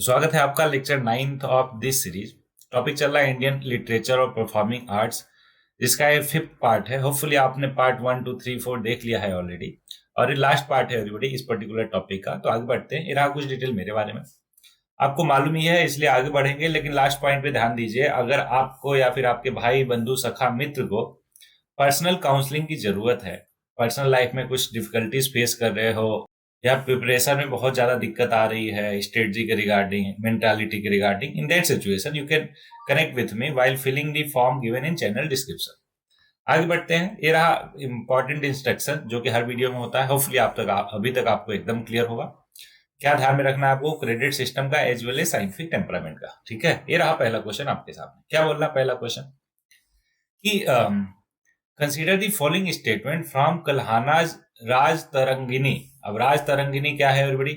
तो स्वागत है आपका lecture 9th of this series. Topic चल रहा है इंडियन लिटरेचर और परफॉर्मिंग आर्ट्स, जिसका ये 5th पार्ट है। होपफुली आपने पार्ट 1 2 3 4 देख लिया है ऑलरेडी, और ये लास्ट पार्ट है एवरीबॉडी इस पर्टिकुलर टॉपिक का। तो आगे बढ़ते हैं। ये रहा कुछ डिटेल मेरे बारे में, आपको मालूम ही है इसलिए आगे बढ़ेंगे, लेकिन लास्ट पॉइंट पे ध्यान दीजिए। अगर आपको या फिर आपके भाई बंधु सखा मित्र को पर्सनल काउंसलिंग की जरूरत है, पर्सनल लाइफ में कुछ डिफिकल्टीज फेस कर रहे हो, या प्रिपरेशन में बहुत ज्यादा दिक्कत आ रही है स्ट्रेटजी के रिगार्डिंग, मेंटालिटी के regarding, in that situation you can connect with me while filling the form given in channel description. आगे बढ़ते हैं। ये रहा इंपॉर्टेंट इंस्ट्रक्शन जो कि हर वीडियो में होता है। होपफुली अभी तक आपको एकदम क्लियर होगा। क्या ध्यान में रखना है आपको? क्रेडिट सिस्टम का as well as scientific temperament का। ठीक है, ये रहा पहला क्वेश्चन आपके सामने। क्या बोल रहा पहला क्वेश्चन कि consider the following statement from Kalhana's Rajatarangini. अब राज तरंगिनी क्या है एवरीबॉडी?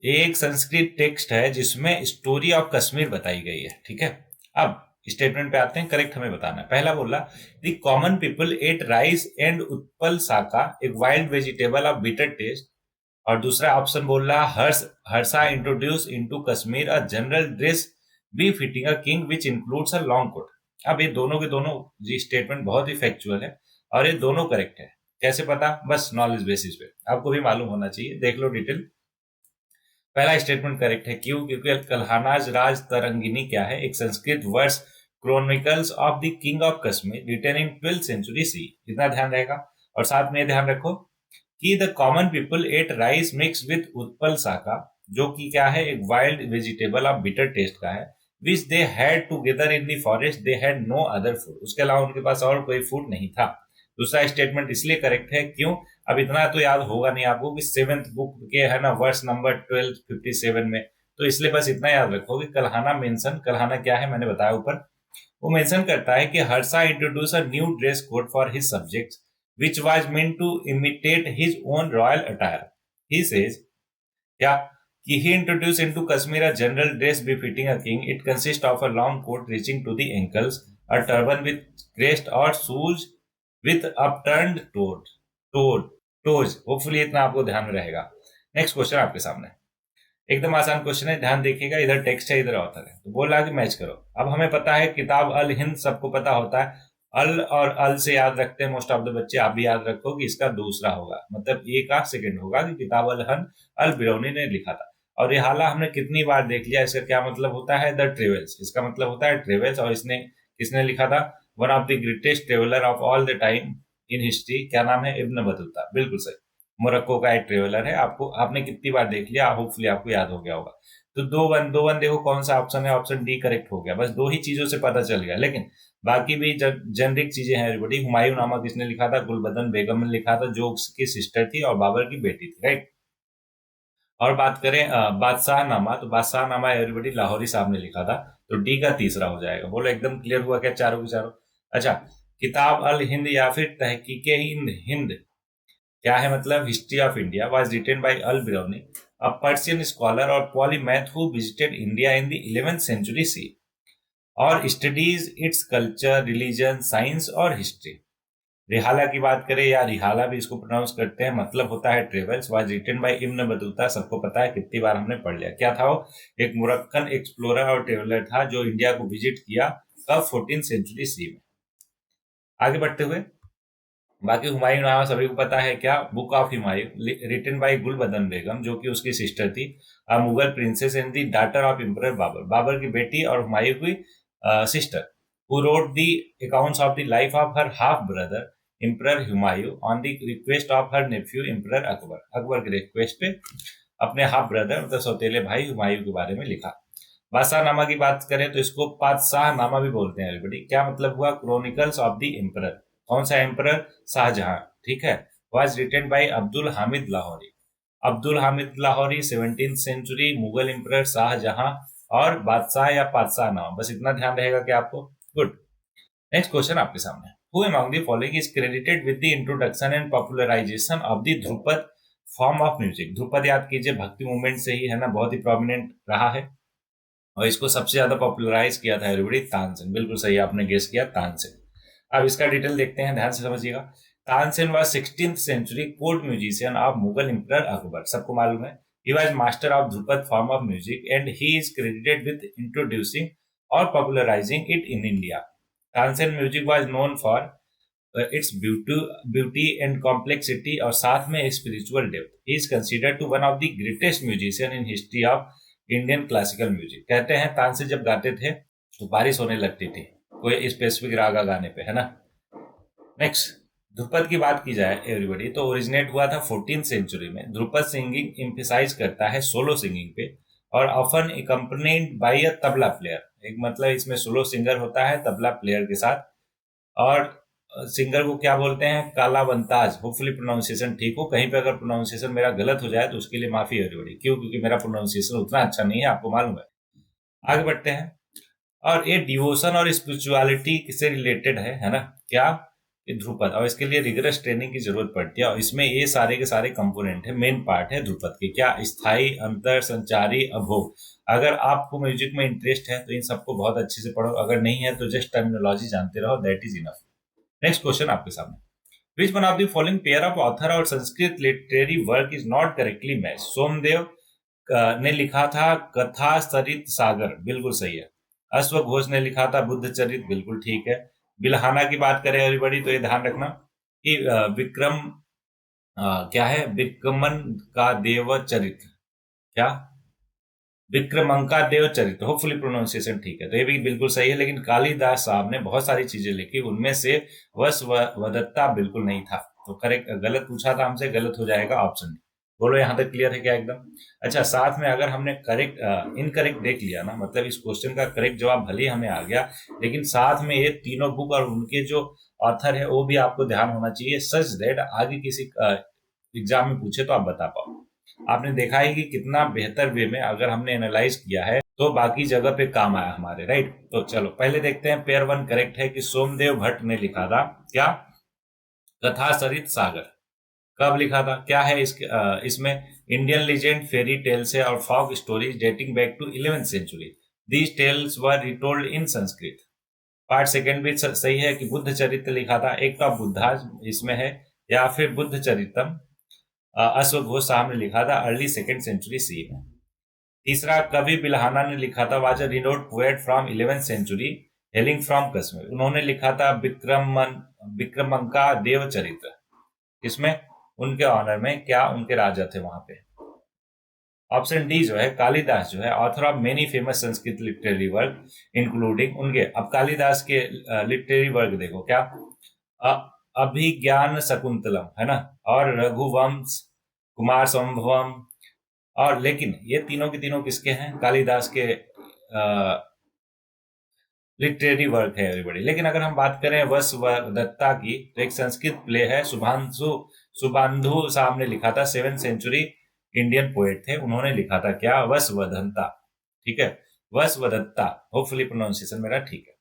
एक संस्कृत टेक्स्ट है जिसमें स्टोरी ऑफ कश्मीर बताई गई है। ठीक है, अब स्टेटमेंट पे आते हैं, करेक्ट हमें बताना है। पहला बोला the common people ate rice and utpal saka, एक wild vegetable of bitter taste. और दूसरा ऑप्शन बोल रहा Harsha introduce into Kashmir a general dress befitting a king which includes a long coat. अब ये दोनों के दोनों जी स्टेटमेंट बहुत ही फैक्चुअल है और ये दोनों करेक्ट है। कैसे पता? बस नॉलेज बेसिस पे आपको भी मालूम होना चाहिए। देख लो डिटेल। पहला स्टेटमेंट करेक्ट है। क्यों? क्योंकि कल्हानाज राज तरंगिनी क्या है? एक Sanskrit verse chronicles of the king of Kashmir written in 12th century C. इतना ध्यान रहेगा। और साथ में ध्यान रखो कि the common people ate rice mix with utpal saka, जो कि क्या है? एक wild vegetable of bitter taste का है। Which they had together in the forest, they had no other food. उसके अलावा उनके पास और कोई फूड नहीं था। दूसरा स्टेटमेंट इसलिए करेक्ट है क्यों? अब इतना तो याद होगा नहीं आपको कि 7th बुक के है ना वर्स नंबर 1257 में, तो इसलिए बस इतना याद रखो कि कल्हाना मेंशन, कल्हाना क्या है मैंने बताया ऊपर, वो मेंशन करता है कि Harsha introduce a new dress code for his subjects which was meant to imitate his own royal attire. He says, yeah, he introduced into Kashmir a general dress befitting a king. It consists of a long coat reaching to the ankles, a turban with crest or shoes with upturned toes. Hopefully इतना आपको ध्यान में रहेगा। Next question आपके सामने एकदम आसान question है, ध्यान देखिएगा। इधर टेक्स्ट है, इधर ऑथर है, तो बोल रहा है कि मैच करो। अब हमें पता है किताब अल हिंद सबको पता होता है। अल और अल से याद रखते हैं मोस्ट ऑफ द बच्चे। आप भी याद रखो कि इसका दूसरा होगा, मतलब ए का सेकंड होगा कि किताब अल हिंद अल बिरौनी ने लिखा था। और ये हाला हमने कितनी बार देख लिया। इसका क्या मतलब होता है? The travels. इसका मतलब होता है ट्रेवल्स। और इसने किसने लिखा था? One of the greatest traveller of all the time in history. क्या नाम है? Ibn Battuta. बिल्कुल सही, मोरक्को का एक ट्रेवलर है। आपको आपने कितनी बार देख लिया, होपफुली आपको याद हो गया होगा। तो दो वन देखो कौन सा ऑप्शन है? ऑप्शन डी करेक्ट हो गया। बस दो ही चीजों से पता चल गया, लेकिन बाकी भी जेनरिक चीजें हैं एवरीबॉडी। हुमायूं नामा किसने लिखा था? गुलबदन बेगम ने लिखा था, जो उसकी सिस्टर थी और बाबर की बेटी थी, राइट। और बात करें बादशाह नामा, तो बादशाह नामा एवरीबॉडी लाहौरी साहब ने लिखा था। तो डी का तीसरा हो जाएगा। बोलो एकदम क्लियर हुआ क्या चारों के चारों? अच्छा, किताब अल हिंद या फिर तहकीके हिंद, हिंद क्या है मतलब? History of India was written by Al Biruni, a Persian scholar और polymath who visited India in the 11th century C और studies its culture, religion, science और हिस्ट्री। रिहाला की बात करें, या रिहाला भी इसको प्रोनाउंस करते हैं, मतलब होता है travels. Was written by Ibn Battuta. सबको पता है, कितनी बार हमने पढ़ लिया। क्या था वो? एक मोरक्कन एक्सप्लोरर और ट्रेवलर था जो इंडिया को विजिट किया कब? 14th सेंचुरी सी में। आगे बढ़ते हुए बाकी हुमायूं नामा सभी को पता है। क्या? Book of Humayun written by Gulbadan Begum, जो कि उसकी सिस्टर थी, a Mughal princess and the daughter of emperor Babur, Babur की बेटी और हुमायूं की sister, who wrote the accounts of the life of her half brother emperor Humayun on the request of her nephew emperor Akbar. Akbar के request पे अपने हाफ ब्रदर मतलब सौतेले भाई हुमायूं के बारे में लिखा। बादशाह नामा की बात करें तो इसको पातशाह नामा भी बोलते हैं एवरीबॉडी। क्या मतलब हुआ? Chronicles of the emperor. कौन सा एम्परर? शाहजहां। ठीक है, was written by Abdul Hamid Lahori. Abdul Hamid Lahori 17th century, Mughal emperor Shahjahan और बादशाह या पातशाह नामा। बस इतना ध्यान रहेगा कि आपको। गुड। नेक्स्ट क्वेश्चन आपके सामने। Who among the following is credited with the introduction and popularisation of the Dhrupad form of music? Dhrupad याद कीजिए, भक्ति मूवमेंट से ही है ना, बहुत ही प्रोमिनेंट रहा है। और इसको सबसे ज्यादा पॉपुलराइज किया था एवरीबॉडी तानसेन। बिल्कुल सही आपने गेस किया, तानसेन। अब इसका डिटेल देखते हैं, ध्यान से समझिएगा। Tansen was 16th century court musician of Mughal emperor Akbar. सबको मालूम है He was master of Dhrupad form of music and he is credited with introducing or popularizing it in India. Tansen music was known for its beauty and complexity और साथ में spiritual depth. He is considered to one of the greatest musician in history of Indian classical music. कहते हैं तानसेन जब गाते थे तो बारिश होने लगती थी कोई स्पेसिफिक रागा गाने पे, है ना। नेक्स्ट, ध्रुपद की बात की जाए एवरीबडी तो ओरिजिनेट हुआ था 14th सेंचुरी में। ध्रुपद सिंगिंग एम्फेसाइज करता है सोलो सिंगिंग पे और ऑफन एकम्पनीड बाय अ तबला प्लेयर। एक मतलब इसमें सोलो सिंगर होता है तबला प्लेयर के साथ, और सिंगर को क्या बोलते हैं, कालावंताज। होपफुली प्रोनाउंसिएशन ठीक हो, कहीं पे अगर प्रोनाउंसिएशन मेरा गलत हो जाए तो उसके लिए माफी एवरीबडी। क्यों? क्योंकि मेरा प्रोनाउंसिएशन उतना अच्छा नहीं है, आपको मालूम है। आगे बढ़ते हैं, और ये डिवोशन और स्पिरिचुअलिटी से रिलेटेड है ना, क्या, ये ध्रुपद, और इसके लिए रिगरस ट्रेनिंग की जरूरत पड़ती है। और इसमें ये सारे के सारे कंपोनेंट है, मेन पार्ट है ध्रुपद के। क्या? स्थायी, अंतर, संचारी, अभोग। अगर आपको म्यूजिक में इंटरेस्ट है तो इन सबको बहुत अच्छे से पढ़ो, अगर नहीं है तो जस्ट टर्मिनोलॉजी जानते रहो, that is enough. Next question आपके सामने, which one of the following pair of author और Sanskrit literary work is not correctly match. Somdev ने लिखा था कथा सरित सागर, बिल्कुल सही है। अश्व घोष ने लिखा था बुद्ध चरित, बिल्कुल ठीक है। बिल्हाना की बात करें एवरीबॉडी तो ये ध्यान रखना कि विक्रम क्या है, विक्रमन का देव चरित, क्या, विक्रमंका देव चरित, होपफुली प्रोनाउंसिएशन ठीक है, तो ये भी बिल्कुल सही है। लेकिन कालिदास साहब ने बहुत सारी चीजें लिखी, उनमें से वसवदत्ता बिल्कुल नहीं था, तो करेक्ट, गलत पूछा था हमसे, गलत हो जाएगा ऑप्शन। बोलो यहाँ तक क्लियर है क्या एकदम? अच्छा, साथ में अगर हमने करेक्ट इनकरेक्ट देख लिया ना, मतलब इस क्वेश्चन का करेक्ट जवाब भले ही हमें आ गया, लेकिन साथ में ये तीनों बुक और उनके जो ऑथर है वो भी आपको ध्यान होना चाहिए, सच दैट आगे किसी एग्जाम में पूछे तो आप बता पाओ। आपने देखा है कि कितना बेहतर वे में अगर हमने एनालाइज किया है तो बाकी जगह पे काम आया हमारे, राइट। तो चलो पहले देखते हैं, पेयर 1 करेक्ट है कि सोमदेव भट्ट ने लिखा था, क्या, कथा सरित सागर। कब लिखा था, क्या है इसमें इंडियन लीजेंड, फेरी टेल्स है और folk stories dating back to 11th century. These tales were retold in Sanskrit. Part second भी सही है कि बुद्ध चरित्र लिखा था, एक तो बुद्धा इसमें है, या फिर बुद्ध चरितम अश्व घोष साहब ने लिखा था अर्ली 2nd सेंचुरी सी में। तीसरा, कवि बिल्हाना ने लिखा था was a renowned poet from 11th century hailing from Kashmir. उन्होंने लिखा था विक्रमंका देव चरित्र, इसमें उनके ऑनर में, क्या, उनके राजा थे वहां पे। ऑप्शन डी जो है, कालिदास जो है author of many famous Sanskrit literary work including उनके, अब कालिदास के लिटरेरी वर्क देखो, क्या, अभिज्ञान शकुंतलम है ना, और रघुवंश, कुमार संभवम, और लेकिन ये तीनों के तीनों किसके हैं, कालिदास के लिटरेरी वर्क है एवरीबॉडी। लेकिन अगर हम बात करें वसवदत्ता की तो एक संस्कृत प्ले है, सुबांधु साहब ने लिखा था, 7th सेंचुरी इंडियन पोएट थे, उन्होंने लिखा था क्या, वसवदत्ता, ठीक है, वसवदत्ता, होपफुली प्रोनाउंसिएशन मेरा ठीक है।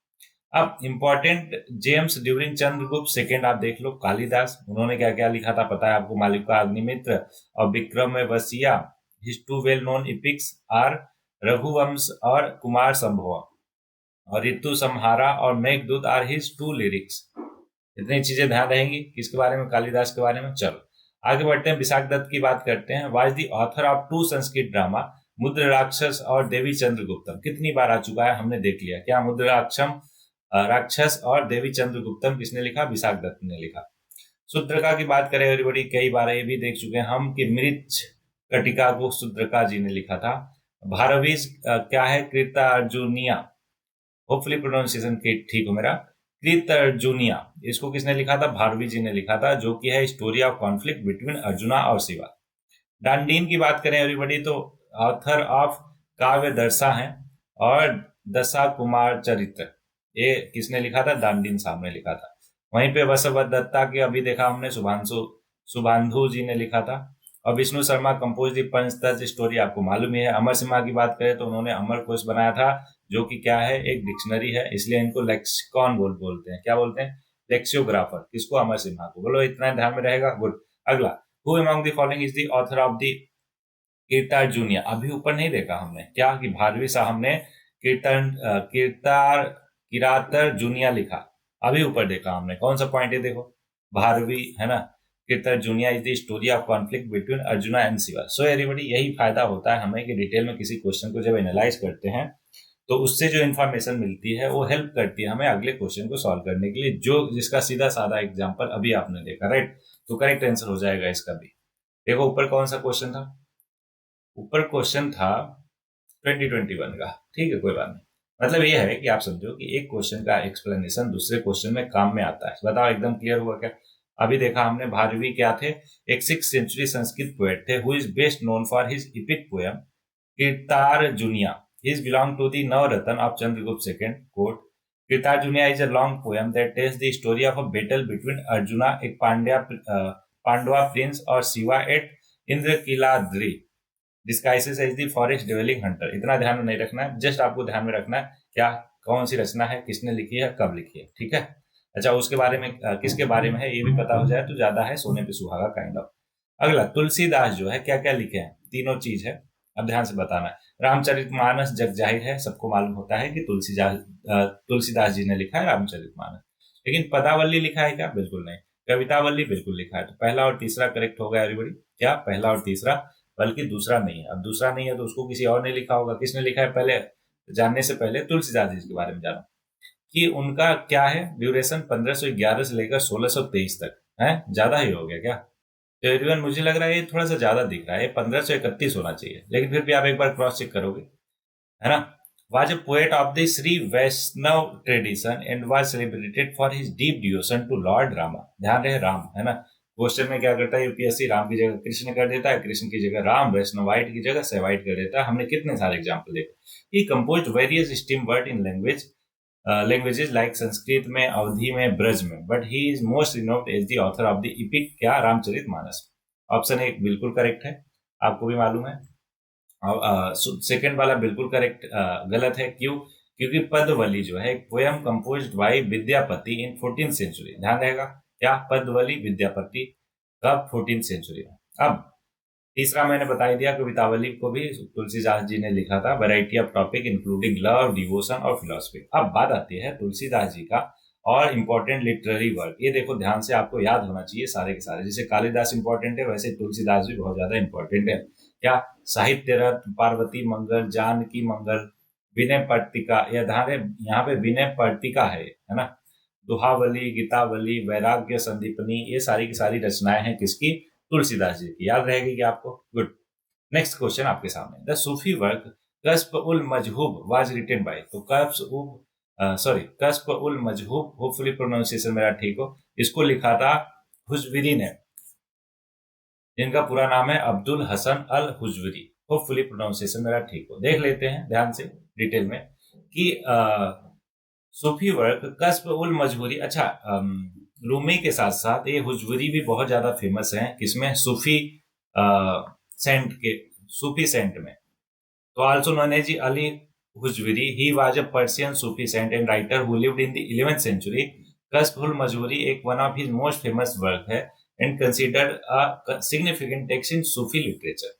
अब important James during Chandragupta second आप देख लो, कालिदास, उन्होंने क्या क्या लिखा था पता है आपको, मालिका अग्निमित्र और Vikram Vasiya. His two well known epics are Raghuvansh और कुमार संभव, और ऋतु संहारा और मेघदूत आर हिज 2 लिरिक्स। इतनी चीजें ध्यान रहेंगी किसके बारे में, कालिदास के बारे में। चलो आगे बढ़ते हैं, विशाख दत्त की बात करते हैं। Was the author of 2 Sanskrit drama Mudra Rakshas और देवी चंद्रगुप्तम। कितनी बार आ चुका है हमने देख लिया, क्या, मुद्र राक्षस और देवी चंद्रगुप्तम किसने लिखा, विशाख दत्त ने लिखा। शुद्रका की बात करें एवरीबॉडी, कई बार ये भी देख चुके हैं हम कि मृच कटिका को शुद्रका जी ने लिखा था। भारवीज क्या है, कृतार्जुनिया, होपफुली प्रोनाउंसिएशन ठीक हो मेरा, कृतार्जुनिया, इसको किसने लिखा था, भारवी जी ने लिखा था, जो कि है story of conflict between arjuna और शिवा। डांडीन की बात करें एवरीबॉडी तो ऑथर ऑफ काव्य दर्शा है और दशा कुमार चरित्र, ये किसने लिखा था, दांडीन साहब ने लिखा था। वहीं पे वसवदत्ता की अभी देखा हमने, सुबांधु जी ने लिखा था। और विष्णु शर्मा कंपोज दी पंचतत्व स्टोरी, आपको मालूम ही है। अमर सिम्हा की बात करें तो उन्होंने अमर कोश बनाया था, जो कि क्या है, एक डिक्शनरी है, इसलिए इनको लेक्सिकॉन बोलते हैं, क्या बोलते हैं, लेक्सियोग्राफर। किसको, अमर सिम्हा को। बोलो इतना ध्यान में रहेगा, गुड। अगला, who among the following is the author of the Kiratarjuniya. अभी ऊपर नहीं देखा हमने, क्या, कि भारवी साहब ने किरातर्जुनिया लिखा, अभी ऊपर देखा हमने, कौन सा पॉइंट है देखो, भारवी है ना, Kiratarjuniya is the story of conflict between Arjuna and Shiva. So everybody, यही फायदा होता है हमें कि डिटेल में किसी क्वेश्चन को जब एनालाइज करते हैं तो उससे जो इन्फॉर्मेशन मिलती है वो हेल्प करती है हमें अगले क्वेश्चन को सॉल्व करने के लिए, जो जिसका सीधा साधा एग्जांपल अभी आपने देखा, राइट। तो करेक्ट आंसर हो जाएगा इसका भी। देखो ऊपर कौन सा क्वेश्चन था, ऊपर क्वेश्चन था 2021 का, ठीक है, कोई बात नहीं। मतलब ये है कि आप समझो कि एक क्वेश्चन का एक्सप्लेनेशन दूसरे क्वेश्चन में काम में आता है। बताओ एकदम क्लियर हुआ क्या? अभी देखा हमने भारवी क्या थे, एक 6th सेंचुरी संस्कृत पोएट थे who is best known for his epic poem Kiratarjuniya. His belong to the Navratna of Chandragupta II. Quote, Kritarjunya is a long poem that tells the story of a battle between Arjuna, एक Pandava prince, और Shiva at Indrakiladri, disguises as the forest dwelling hunter. इतना ध्यान में नहीं रखना है, just आपको ध्यान में रखना है क्या कौन सी रचना है, किसने लिखी है, कब लिखी है, ठीक है। अच्छा, उसके बारे में किसके बारे में है ये भी पता हो जाए तो ज्यादा है सोने पे सुहागा काइंड ऑफ। अगला, तुलसीदास जो है क्या क्या लिखे हैं, तीनों चीज है, अब ध्यान से बताना है। रामचरितमानस जग जाहिर है, सबको मालूम होता है कि तुलसीदास जी ने लिखा है रामचरितमानस। लेकिन पदावली लिखा है क्या? बिल्कुल नहीं। कवितावली बिल्कुल लिखा है। तो पहला और तीसरा करेक्ट होगा एवरीबॉडी। क्या पहला और तीसरा? बल्कि दूसरा नहीं है। अब दूसरा नहीं है तो उसको किसी और ने लिखा होगा। किसने लिखा है? पहले जानने से पहले तुलसीदास जी के बारे में जानो कि उनका क्या है ड्यूरेशन, 1511 से लेकर 1623 तक है। ज्यादा ही हो गया क्या? तो एवरीवन, मुझे लग रहा है ये थोड़ा सा ज्यादा दिख रहा है, 1531 होना चाहिए, लेकिन फिर भी आप एक बार क्रॉस चेक करोगे, है ना। was a poet of the Sri Vaishnav tradition and was celebrated for his deep devotion to Lord Rama। ध्यान रहे राम, है ना। क्वेश्चन में क्या करता है यूपीएससी, राम की जगह कृष्ण कर देता है, कृष्ण की जगह राम, वैष्णवाइट की जगह सेवाइट कर देता है। हमने कितने सारे एग्जाम्पल देखे। He composed various steam word in languages like Sanskrit में, अवधी में, ब्रज में, but he is most renowned as the author of the epic क्या, रामचरितमानस। ऑप्शन ए बिल्कुल करेक्ट है, आपको भी मालूम है। सेकंड वाला बिल्कुल करेक्ट गलत है। क्यों? क्योंकि पदवली जो है एक poem composed by Vidyapati in 14th century. ध्यान रहेगा क्या, पदवली विद्यापति कब, 14th सेंचुरी में। अब तीसरा मैंने बता दिया, कवितावली को भी तुलसीदास जी ने लिखा था, variety of topic including love, devotion और फिलोसफी। अब बात आती है तुलसीदास जी का और इम्पोर्टेंट लिटरेरी वर्क। ये देखो ध्यान से, आपको याद होना चाहिए सारे के सारे। जैसे कालिदास इंपॉर्टेंट है वैसे तुलसीदास भी बहुत ज्यादा इंपॉर्टेंट है। क्या? साहित्य रत्न, पार्वती मंगल, जानकी मंगल, विनय पर्तिका, यह ध्यान है यहाँ पे विनय पर्तिका है ना। दुहावली, गीतावली, वैराग्य संदीपनी, ये सारी की सारी रचनाएं हैं किसकी? तुलसीदास जी की। याद रहेगी कि आपको? गुड। नेक्स्ट क्वेश्चन आपके सामने, the Sufi work Kashf ul Mahjub was written by. तो कस्ब उल मजहूब, होपफुली प्रोनाउंसिएशन मेरा ठीक हो, इसको लिखा था हुजविरी ने, जिनका पूरा नाम है अब्दुल हसन अल हुजविरी। होपफुली प्रोनाउंसिएशन मेरा ठीक हो। देख लेते हैं ध्यान से डिटेल में कि सूफी वर्क कस्ब उल मजहूरी। अच्छा, रूमी के साथ साथ ये हुजविरी भी बहुत ज्यादा फेमस है। किसमें? सूफी सूफी सेंट में। तो also known as Ali Hujwiri, he was a Persian Sufi saint and writer who lived in the 11th century. Kashf ul Mahjuri एक one of his most famous work है and considered a significant text in Sufi literature.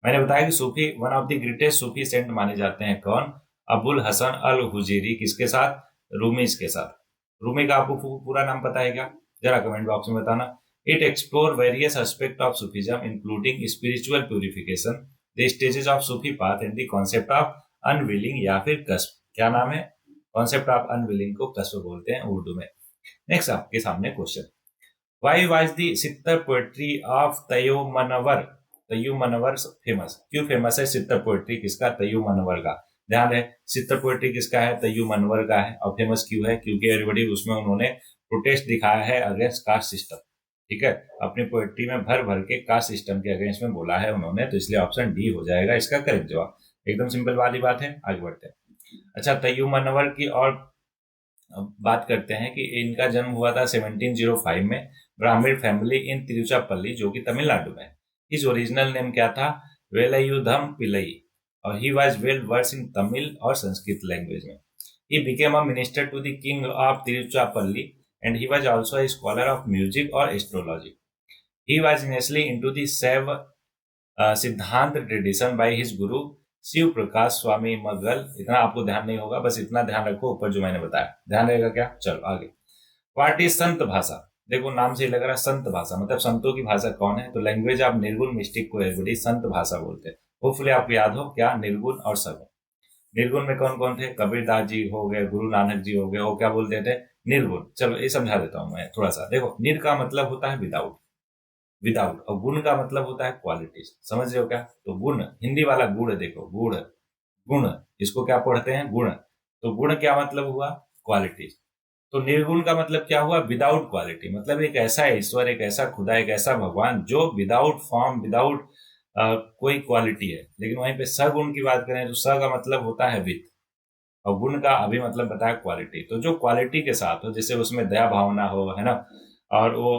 मैंने बताया कि Sufi one of the greatest Sufi saint माने जाते हैं कौन? अबुल हसन अल हुजैरी। किसके साथ? रूमीज के साथ। रूमी का आपको पूरा नाम पता है क्या? जरा कमेंट बॉक्स में बताना। It explore various aspect of Sufism including spiritual purification, the stages of Sufi path and the concept of unveiling या फिर कस्ब। क्या नाम है? कॉन्सेप्ट ऑफ अनविलिंग को कस्ब बोलते हैं उर्दू में। नेक्स्ट आपके सामने question, why was the Siddhar poetry of Tayumanavar famous? क्यों फेमस है सित्तर पोएट्री किसका? तय्युमनवर का। ध्यान रहे, सित्तर पोएट्री किसका है? तय्युमनवर का है। और फेमस क्यों है? क्योंकि एवरीबॉडी उसमें उन्होंने प्रोटेस्ट दिखाया है अगेंस्ट कास्ट सिस्टम। ठीक है, अपनी पोएट्री में भर भर के कास्ट सिस्टम के अगेंस्ट में बोला है उन्होंने, तो इसलिए ऑप्शन डी हो जाएगा इसका करेक्ट जवाब। एकदम सिंपल वाली बात है, आगे बढ़ते हैं। अच्छा, तय्युमनवर की और बात करते हैं कि इनका जन्म हुआ था 1705 में ब्राह्मण फैमिली इन तिरुचिरापल्ली, जो कि तमिलनाडु में है। इस ओरिजिनल नेम क्या था? वेलायुधम पिल्लई, और he was well versed in Tamil और संस्कृत लैंग्वेज में। He became a minister to the king of Tiruchirappalli and he was also a scholar of music और astrology. He was initially into the Shaiva Siddhanta tradition by his गुरु शिव प्रकाश स्वामी मगल। इतना आपको ध्यान नहीं होगा, बस इतना ध्यान रखो ऊपर जो मैंने बताया, ध्यान रहेगा क्या? चलो आगे। व्हाट इज संत भाषा? देखो नाम से ही लग रहा है संत भाषा, मतलब संतों की भाषा कौन है, तो लैंग्वेज ऑफ निर्गुण मिस्टिक को एवरीबॉडी संत भाषा बोलते हैं। होपफुली आपको याद हो क्या, निर्गुण और सगुण। निर्गुण में कौन कौन थे, कबीरदास जी हो गए, गुरु नानक जी हो गए, वो क्या बोलते थे, निर्गुण। चलो ये समझा देता हूं मैं थोड़ा सा। देखो निर का मतलब होता है विदाउट, विदाउट, और गुण का मतलब होता है क्वालिटीज। समझ रहे हो क्या, तो गुण, हिंदी वाला गुण, देखो गुण, गुण, इसको क्या पढ़ते हैं, गुण। तो गुण क्या मतलब हुआ, क्वालिटीज। तो निर्गुण का मतलब क्या हुआ, विदाउट क्वालिटी, मतलब एक ऐसा ईश्वर, एक ऐसा खुदा, एक ऐसा भगवान जो विदाउट फॉर्म, विदाउट कोई क्वालिटी है। लेकिन वहीं पे सगुण की बात करें तो स का मतलब होता है विथ, और गुण का अभी मतलब बताया क्वालिटी। तो जो क्वालिटी के साथ हो, जैसे उसमें दया भावना हो, है ना, और वो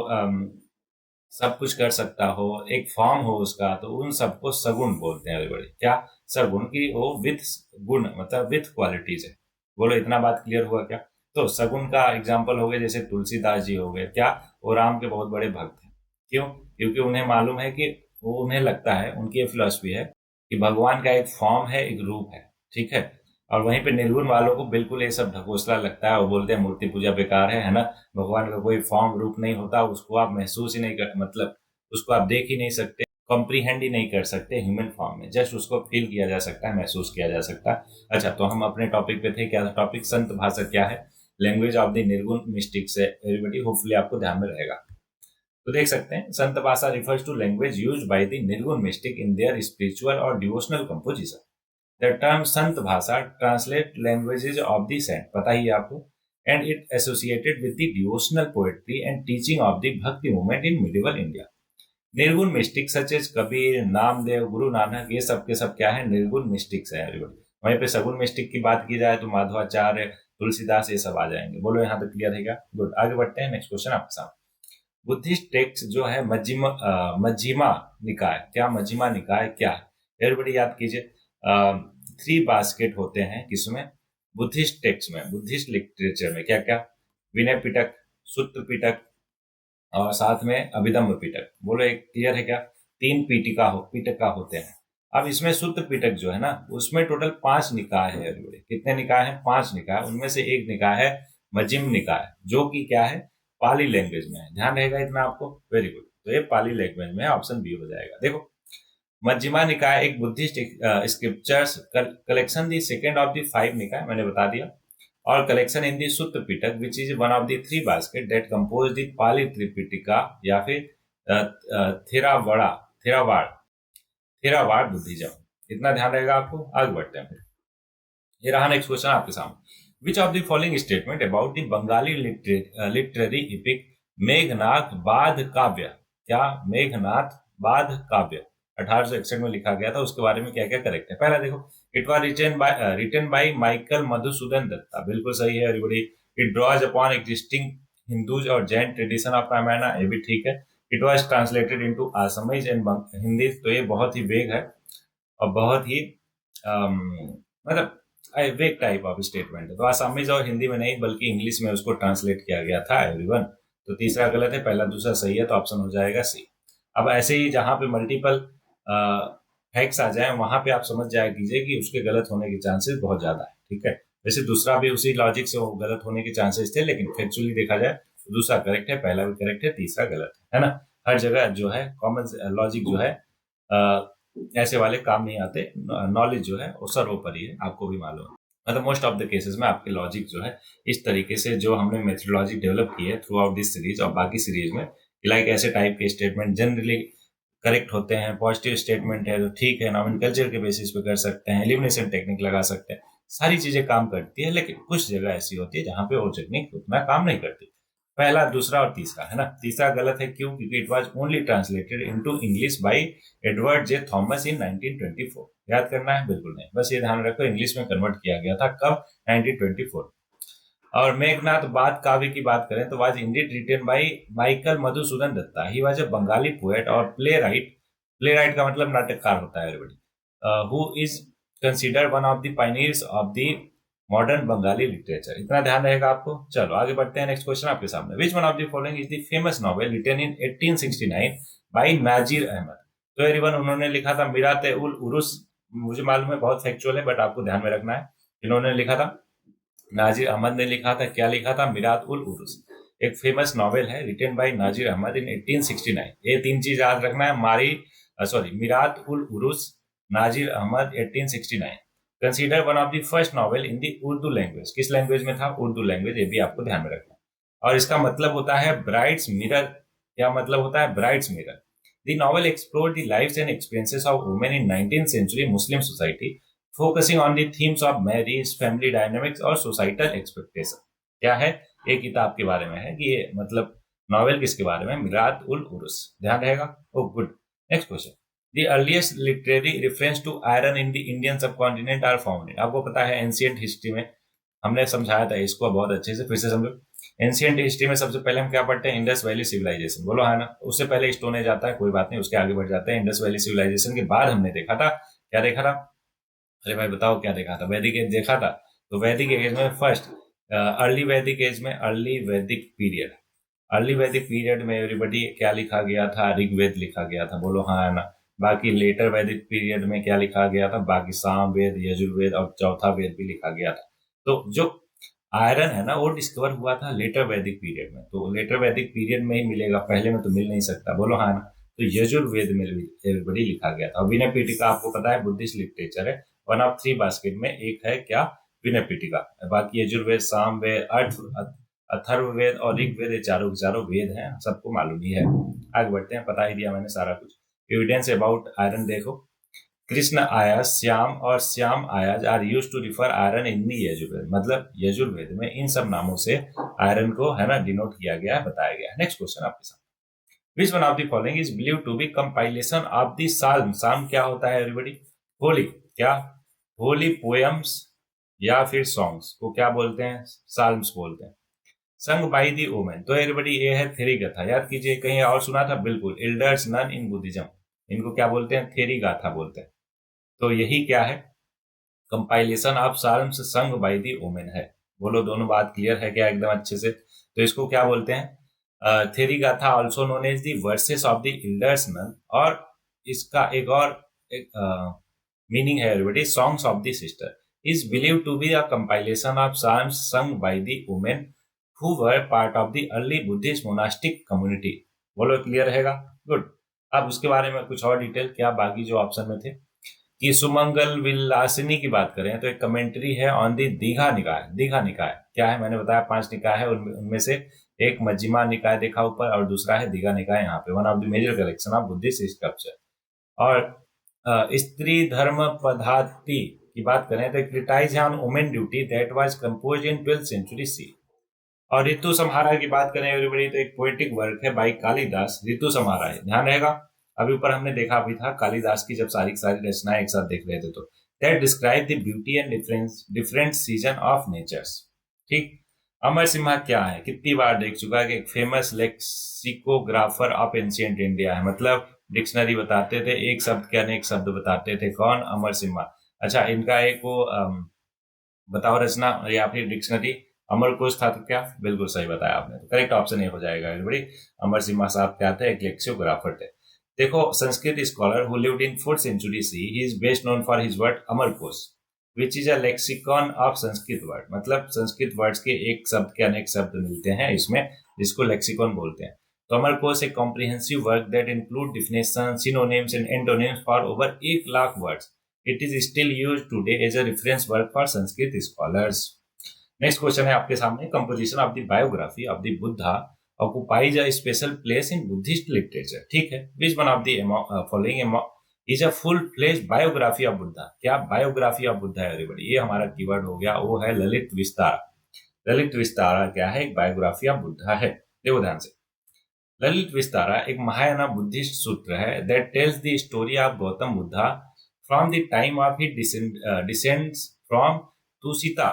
सब कुछ कर सकता हो, एक फॉर्म हो उसका, तो उन सबको सगुण बोलते हैं बड़े। क्या, सगुण की वो विथ गुण, मतलब विथ क्वालिटीज है। बोलो इतना बात क्लियर हुआ क्या। तो सगुण का एग्जाम्पल हो गए जैसे तुलसीदास जी हो गए, क्या, वो राम के बहुत बड़े भक्त हैं। क्यों, क्योंकि उन्हें मालूम है कि वो, उन्हें लगता है, उनकी ये फिलॉसफी है कि भगवान का एक फॉर्म है, एक रूप है, ठीक है। और वहीं पे निर्गुण वालों को बिल्कुल ये सब ढकोसला लगता है, वो बोलते हैं मूर्ति पूजा बेकार है ना, भगवान का कोई फॉर्म रूप नहीं होता, उसको आप महसूस ही नहीं कर, मतलब उसको आप देख ही नहीं सकते, कॉम्प्रीहेंड ही नहीं कर सकते ह्यूमन फॉर्म में, जस्ट उसको फील किया जा सकता है, महसूस किया जा सकता है। अच्छा, तो हम अपने टॉपिक पे थे, क्या टॉपिक, संत भाषा क्या है, लैंग्वेज ऑफ द निर्गुण मिस्टिक्स है एवरीबॉडी, होपफुली आपको ध्यान में रहेगा। तो देख सकते हैं, Sant Bhasha refers to language used by the Nirguna mystic in their spiritual और devotional composition. The term Sant Bhasha translate languages of the saint, पता ही है आपको, and it associated with the devotional poetry and teaching of the Bhakti movement in medieval India. Nirguna mystic such as Kabir, Namdev, Guru Nanak, ये सब के सब क्या है, निर्गुण मिस्टिक्स है एवरीबॉडी। वहीं पे सगुण मिस्टिक की बात की जाए तो माधवाचार्य, तुलसीदास, ये सब आ जाएंगे। बोलो यहाँ तक क्लियर है क्या, गुड। आगे बढ़ते हैं, नेक्स्ट क्वेश्चन आपके सामने। बुद्धिस्ट टेक्स्ट जो है मध्यमा निकाय, क्या मध्यमा निकाय क्या है, एवरीबॉडी याद कीजिए। थ्री बास्केट होते हैं किसमें, बुद्धिस्ट टेक्स्ट में, बुद्धिस्ट लिटरेचर में, क्या क्या, विनय पिटक, सूत्र पिटक, और साथ में अभिधम्म पिटक। बोलो एक क्लियर है क्या, तीन पीटिका हो, पिटका होते हैं। अब इसमें सूत्र पिटक जो है ना, उसमें टोटल 5 निकाय है एवरीबॉडी। कितने निकाय हैं, 5 निकाय। उनमें से एक निकाय है मजिम निकाय, जो कि क्या है, पाली लैंग्वेज में है। ध्यान रहेगा इतना आपको, वेरी गुड। तो ये पाली लैंग्वेज में है, ऑप्शन बी हो जाएगा। देखो मध्यमा निकाय एक Buddhist scriptures collection, the second of the 5 निकाय, मैंने बता दिया, और collection in the Sutra Pitaka which is one of the 3 basket that compose the Pali Tripitaka, या फिर थेरावाड़ा, थेरावाड़, थेरावाड़ बुद्धिज्म। इतना ध्यान रहेगा आपको। आगे बढ़ते हैं फिर, ये रहा नेक्स्ट क्वेश्चन आपके सामने। Which of the following statement about the Bengali literary EPIC Meghnath बाध काव्य, क्या, मेघनाथ बाध काव्य 1861 में लिखा गया था, उसके बारे में क्या क्या करेक्ट है। पहला देखो, it was written by Michael Madhusudan Dutta, बिल्कुल सही है everybody. It draws upon existing Hindus और जैन ट्रेडिशन ऑफ रामायण, ये भी ठीक है। It was translated into Assamese and Hindi, तो ये बहुत ही वेग है और बहुत ही मतलब वेग टाइप ऑफ स्टेटमेंट है। तो आसामीज और हिंदी में नहीं बल्कि इंग्लिश में उसको ट्रांसलेट किया गया था एवरीवन। तो तीसरा गलत है, पहला दूसरा सही है, तो ऑप्शन हो जाएगा सी। अब ऐसे ही जहां पे मल्टीपल फैक्ट्स आ जाए वहां पे आप समझ जाया कीजिए कि उसके गलत होने के चांसेस बहुत ज्यादा है, ठीक है। वैसे दूसरा भी उसी लॉजिक से वो गलत होने के चांसेस थे, लेकिन फैक्चुअली देखा जाए तो दूसरा करेक्ट है, पहला भी करेक्ट है, तीसरा गलत है ना। हर जगह जो है कॉमन लॉजिक जो है ऐसे वाले काम नहीं आते, नॉलेज जो है वो सर्वोपरि है, आपको भी मालूम है। मतलब मोस्ट ऑफ द केसेस में आपके लॉजिक जो है इस तरीके से, जो हमने मेथोडोलॉजी डेवलप की है थ्रू आउट दिस सीरीज और बाकी सीरीज में, लाइक ऐसे टाइप के स्टेटमेंट जनरली करेक्ट होते हैं। पॉजिटिव स्टेटमेंट है तो ठीक है, नॉमेनक्लेचर के बेसिस पे कर सकते हैं, एलिमिनेशन टेक्निक लगा सकते हैं, सारी चीजें काम करती है। लेकिन कुछ जगह ऐसी होती है जहां पे वो टेक्निक उतना काम नहीं करती। पहला, दूसरा और तीसरा है ना। तीसरा गलत है, क्यों, क्योंकि it was only translated into English by Edward J Thomas in 1924। याद करना है, बिल्कुल नहीं, बस ये ध्यान रखो, इंग्लिश में कन्वर्ट किया गया था कब, 1924। और मेघनाथ बाध काव्य की बात करें तो was indeed written by Michael Madhusudan Dutta. He was a Bengali poet और प्ले राइट, प्ले राइट का मतलब नाटककार होता है everybody, who is considered one of the pioneers of the modern Bengali literature. इतना ध्यान रहेगा आपको। चलो आगे बढ़ते हैं, नेक्स्ट क्वेश्चन आपके सामने। Which one of the following is the famous novel written in 1869 by Nazir Ahmad. तो एवरीवन, उन्होंने लिखा था मिरात उल उरुस। मुझे मालूम है बहुत फैक्चुअल है, बट आपको ध्यान में रखना है। इन्होंने लिखा था, नाजिर अहमद ने लिखा था, क्या लिखा था, मिरात उल उरुस। एक फेमस नॉवेल है written by Nazir Ahmad in 1869। ये तीन चीज याद रखना है, Mirat ul Uroos, Nazir Ahmad 1869। Consider one of the first novel in the Urdu language. किस लैंग्वेज में था? उर्दू लैंग्वेज। ये भी आपको ध्यान में रखना है। और इसका मतलब होता है ब्राइट्स मिरर। क्या मतलब होता है? Bride's mirror. The novel explore the lives and experiences of women in 19th century Muslim society, focusing on the themes of marriage, family dynamics और सोसाइटल एक्सपेक्टेशन। क्या है? एक किताब के बारे में है कि ये मतलब नॉवेल किसके बारे में? मिरात उल उरुस। ध्यान रहेगा? Oh good. Next question, the earliest literary reference to iron in the Indian subcontinent are found in. आपको पता है एंशिएंट हिस्ट्री में हमने समझाया था इसको बहुत अच्छे से, फिर से समझो। एंशिएंट हिस्ट्री में सबसे पहले हम क्या पढ़ते हैं? Indus valley civilization. बोलो है ना? उससे पहले स्टोन एज आता है, कोई बात नहीं, उसके आगे बढ़ जाते हैं। इंडस वैली सिविलाइजेशन के बाद हमने देखा था, क्या देखा था? अरे भाई बताओ क्या देखा था? वैदिक एज देखा था। तो वैदिक एज में फर्स्ट अर्ली वैदिक एज में अर्ली वैदिक पीरियड, अर्ली वैदिक पीरियड में एवरीबडी क्या लिखा गया था? ऋग्वेद लिखा गया था। बोलो हाँ है ना? बाकी लेटर वैदिक पीरियड में क्या लिखा गया था? बाकी सामवेद, यजुर्वेद और चौथा वेद भी लिखा गया था। तो जो आयरन है ना वो डिस्कवर हुआ था लेटर वैदिक पीरियड में। तो लेटर वैदिक पीरियड में ही मिलेगा, पहले में तो मिल नहीं सकता। बोलो हाँ ना? तो यजुर्वेद में एवरीबडी लिखा गया था। विनय पीठिका आपको पता है बुद्धिस्ट लिटरेचर है। वन ऑफ थ्री बास्केट में एक है क्या? विनय पीठिका। बाकी यजुर्वेद, सामवेद, अथर्ववेद और ऋग्वेद, ये चारों के चारों वेद हैं, सबको मालूम ही है। आगे बढ़ते हैं, पता ही दिया मैंने सारा कुछ। एविडेंस अबाउट आयरन देखो, कृष्ण आया, श्याम और shyam ayas are used to refer iron in the Yajurveda. मतलब यजुर्वेद में इन सब नामों से आयरन को है ना डिनोट किया गया है, बताया गया है। नेक्स्ट क्वेश्चन आपके सामने, which one of the following is believe to be compilation of the psalm. Psalm क्या होता है एवरीबॉडी? होली। क्या? होली पोएम्स या फिर सॉन्ग्स को क्या बोलते हैं? साल्म्स बोलते हैं। संग बाई दी ओमेन, तो एवरीबॉडी ये है थेरी गाथा। याद कीजिए, कहीं और सुना था? बिल्कुल, एल्डर्स नन इन बुद्धिज्म। इनको क्या बोलते हैं? थेरी गाथा बोलते हैं। तो यही क्या है? Compilation of psalms sung by the women है। बोलो दोनों बात क्लियर है क्या एकदम अच्छे से? तो इसको क्या बोलते हैं? Theri Gatha also known as the verses of the elders nun, और इसका एक और मीनिंग है everybody, songs of the sister, is believe to be a compilation of psalms sung by the women who were part of the early Buddhist monastic community। बोलो clear रहेगा? Good. अब उसके बारे में कुछ और डिटेल, क्या बाकी जो ऑप्शन में थे कि सुमंगल विलासिनी की बात करें तो एक कमेंट्री है ऑन दी दीघा निकाय। दीघा निकाय क्या है? मैंने बताया 5 निकाय है, उनमें से एक मज्जिमा निकाय देखा ऊपर और दूसरा है दीघा निकाय यहाँ पे। One of the major collection of Buddhist sculpture. और स्त्री धर्म पदाति की बात करें तो क्रिटिसाइज है on women duty that was composed in 12th century C. और ऋतु संहारा की बात करें एवरीबॉडी तो एक पोएटिक वर्क है बाई कालिदास, ऋतु संहारा है। ध्यान रहेगा? अभी ऊपर हमने देखा भी था कालिदास की जब सारी सारी रचनाएं एक साथ देख रहे थे, तो that describe the beauty and different season of natures. ठीक। अमर सिम्हा क्या है? कितनी बार देख चुका है कि एक famous lexicographer of ancient India है। मतलब डिक्शनरी बताते थे, एक शब्द के अनेक शब्द बताते थे। कौन? अमर सिम्हा। अच्छा, इनका एक वो बताओ रचना या फिर डिक्शनरी अमर कोश था। तो क्या? बिल्कुल सही बताया आपने, तो करेक्ट ऑप्शन ये हो जाएगा एवरीबॉडी। अमर सिम्हा साहब क्या थे? एक लेक्सियोग्राफर थे। देखो, Sanskrit scholar who lived in 4th century C, he is best known for his word Amar Kosh which is a lexicon of Sanskrit word. मतलब संस्कृत वर्ड्स के एक शब्द के अनेक शब्द मिलते हैं इसमें, जिसको लेक्सिकॉन बोलते हैं। तो अमर कोश एक comprehensive work that include definition, synonyms and antonyms for over 1 lakh words. It is still used today as a reference work for Sanskrit scholars. Next question है आपके सामने, composition of the biography of the Buddha occupies a special place in Buddhist literature. ठीक है, which one of the following is a full fledged biography of Buddha. क्या biography of Buddha है everybody? ये हमारा keyword हो गया, वो है ललित विस्तारा। ललित विस्तारा क्या है? एक बायोग्राफी ऑफ बुद्धा है। देखो ध्यान से, ललित विस्तारा एक महायाना बुद्धिस्ट सूत्र है that tells the story of Gautam Buddha from the time of his descends from Tusita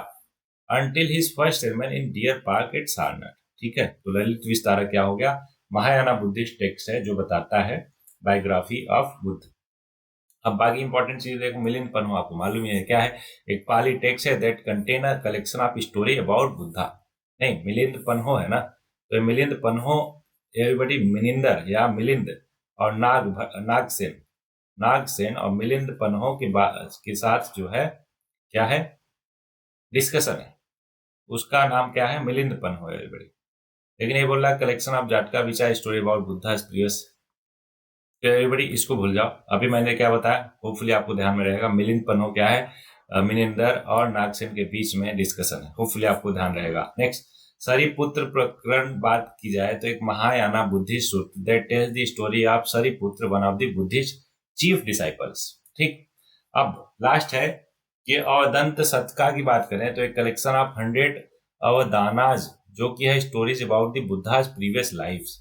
until his first sermon in Deer Park at Sarnath। ठीक है, तो ललित विस्तारा क्या हो गया? महायाना बुद्धिस्ट टेक्स्ट है जो बताता है बायोग्राफी ऑफ बुद्ध। अब बाकी इंपॉर्टेंट चीज देखो, मिलिंद पन्हो आपको मालूम ही है क्या है? एक पाली टेक्स्ट है that contain a collection of story about Buddha. नहीं, मिलिंद पन्हो है ना? तो मिलिंद पन्हो एवरीबॉडी, मिनिंदर या मिलिंद और नागसेन और मिलिंद पन्हो के साथ जो है क्या है डिस्कशन है, उसका नाम क्या है? मिलिंद पन्हो एवरीबॉडी। लेकिन ये बोल रहा है collection of Jataka which are story about Buddha previous. Everybody इसको भूल जाओ। अभी मैंने क्या बताया, होपफुली आपको ध्यान में रहेगा। मिलिंद पन्नो क्या है, मिनिंदर और नागसेन के बीच में डिस्कशन है, होपफुली आपको ध्यान रहेगा। नेक्स्ट, सरिपुत्र प्रकरण बात की जाए तो एक Mahayana Buddhist sutra that tells the story of Sariputra, one of the Buddhist chief disciples. ठीक, अब लास्ट है कि अवदंत शतका की बात करें तो एक कलेक्शन ऑफ 100 अवदानाज, जो कि है stories about the Buddha's previous lifes.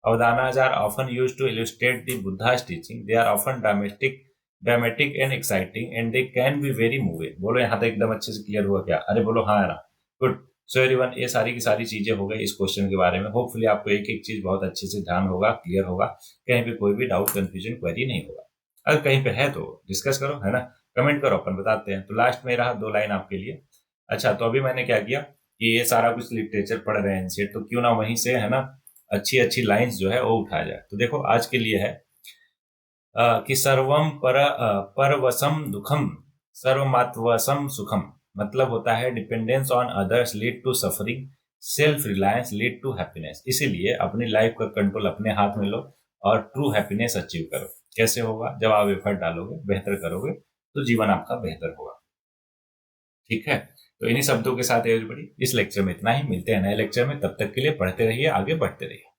Avadanas are often used to illustrate the Buddha's teaching. They are often dramatic and exciting, and they can be very moving. बोलो यहाँ तक एकदम अच्छे से क्लियर हुआ क्या? अरे बोलो हाँ है ना? गुड। सो एवरीवन, ये सारी की सारी चीजें हो गई इस क्वेश्चन के बारे में। होपफुली आपको एक एक चीज बहुत अच्छे से ध्यान होगा, क्लियर होगा, कहीं पे कोई भी डाउट, कंफ्यूजन, क्वेरी नहीं होगा। अगर कहीं पे है तो डिस्कस करो, है ना, कमेंट करो, अपन बताते हैं। तो लास्ट में रहा 2 लाइन आपके लिए। अच्छा, तो अभी मैंने क्या किया कि ये सारा कुछ लिटरेचर पढ़ रहे हैं एनसीईआरटी, तो क्यों ना वहीं से, है ना, अच्छी अच्छी लाइंस जो है वो उठाया जाए। तो देखो आज के लिए है कि सर्वम परवसम दुखम सर्वमात्वसम सुखम, मतलब होता है dependence on others lead to suffering, self reliance lead to happiness. इसीलिए अपनी लाइफ का कंट्रोल अपने हाथ में लो और ट्रू हैप्पीनेस अचीव करो। कैसे होगा? जब आप एफर्ट डालोगे, बेहतर करोगे, तो जीवन आपका बेहतर होगा। ठीक है, तो इन्हीं शब्दों के साथ एवरीबॉडी इस लेक्चर में इतना ही। मिलते हैं नए लेक्चर में, तब तक के लिए पढ़ते रहिए, आगे बढ़ते रहिए।